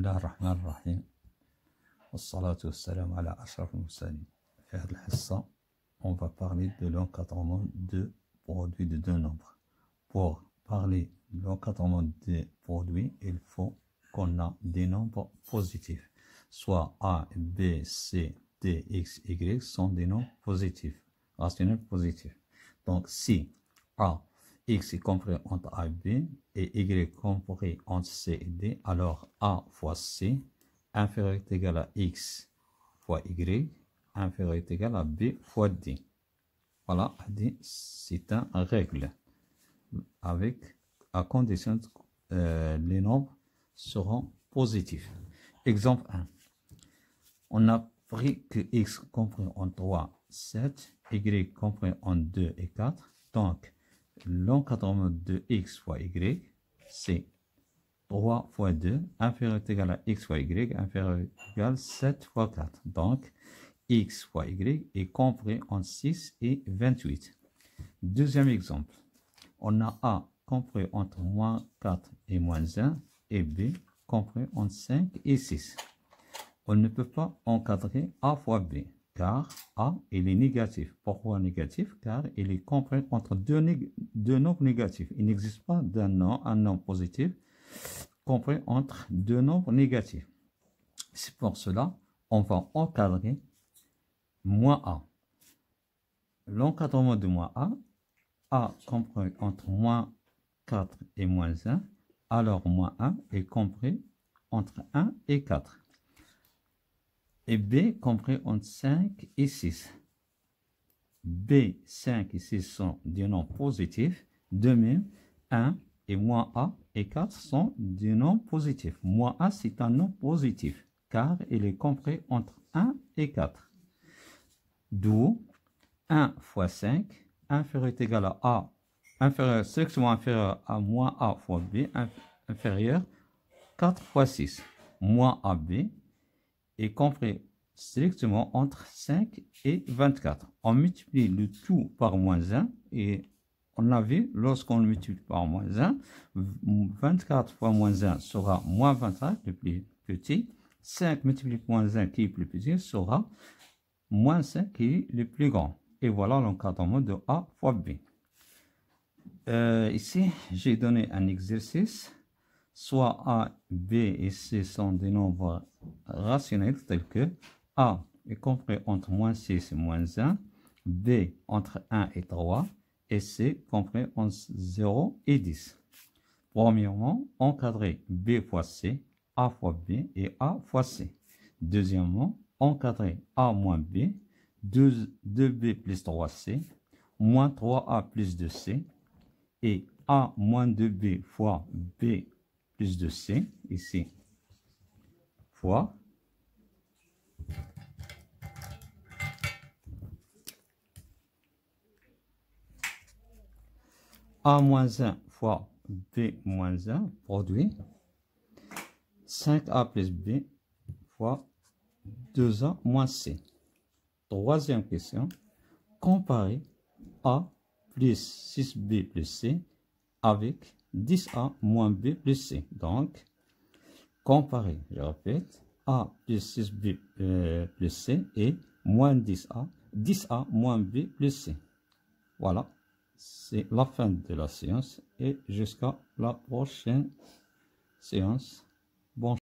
الله الرحمن الرحيم والصلاة والسلام على أشرف المرسلين. في هذه الحصة on va parler de l'encadrement de produits de deux nombres. Pour parler de l'encadrement des produits, il faut qu'on a des nombres positifs. Soit A, B, C, D, X, Y sont des nombres positifs, rationnels positifs. Donc si A, X est compris entre A et B et Y compris entre C et D, alors A fois C inférieur est égal à X fois Y inférieur est égal à B fois D. Voilà, c'est une règle à condition que les nombres seront positifs. Exemple 1. On a pris que X compris en 3, 7, Y compris en 2 et 4. Donc, l'encadrement de X fois Y, c'est 3 fois 2, inférieur est égal à X fois Y, inférieur est égal à 7 fois 4. Donc, X fois Y est compris en 6 et 28. Deuxième exemple, on a A compris entre moins 4 et moins 1 et B compris entre 5 et 6. On ne peut pas encadrer A fois B car A il est négatif. Pourquoi négatif? Car il est compris entre deux nombres négatifs. Il n'existe pas un nombre positif compris entre deux nombres négatifs. C'est pour cela on va encadrer moins A. L'encadrement de moins A compris entre moins 4 et moins 1, alors moins 1 est compris entre 1 et 4. Et B compris entre 5 et 6. B, 5 et 6 sont des nombres positifs. De même, 1 et moins A et 4 sont des nombres positifs. Moins A, c'est un nombre positif, car il est compris entre 1 et 4. D'où 1 fois 5, inférieur est égal à A, strictement inférieur à moins A fois B, inférieur 4 fois 6. Moins AB est compris strictement entre 5 et 24. On multiplie le tout par moins 1 et on a vu, lorsqu'on multiplie par moins 1, 24 fois moins 1 sera moins 24, le plus petit. 5 multiplié par moins 1 qui est plus petit sera moins 5 qui est le plus grand. Et voilà l'encadrement de A fois B. Ici, j'ai donné un exercice. Soit A, B et C sont des nombres rationnels tels que A est compris entre moins 6 et moins 1, B entre 1 et 3 et C compris entre 0 et 10. Premièrement, encadrer B fois C, A fois B et A fois C. Deuxièmement, encadrer A moins B, 2B plus 3C, moins 3A plus 2C et A moins 2B fois B plus de C, ici, fois A moins 1 fois B moins 1, produit 5A plus B fois 2A moins C. Troisième question, comparer A plus 6B plus C avec 10A moins B plus C. Donc, comparer, je répète, A plus 6B plus C et moins 10A moins B plus C. Voilà, c'est la fin de la séance et jusqu'à la prochaine séance. Bon.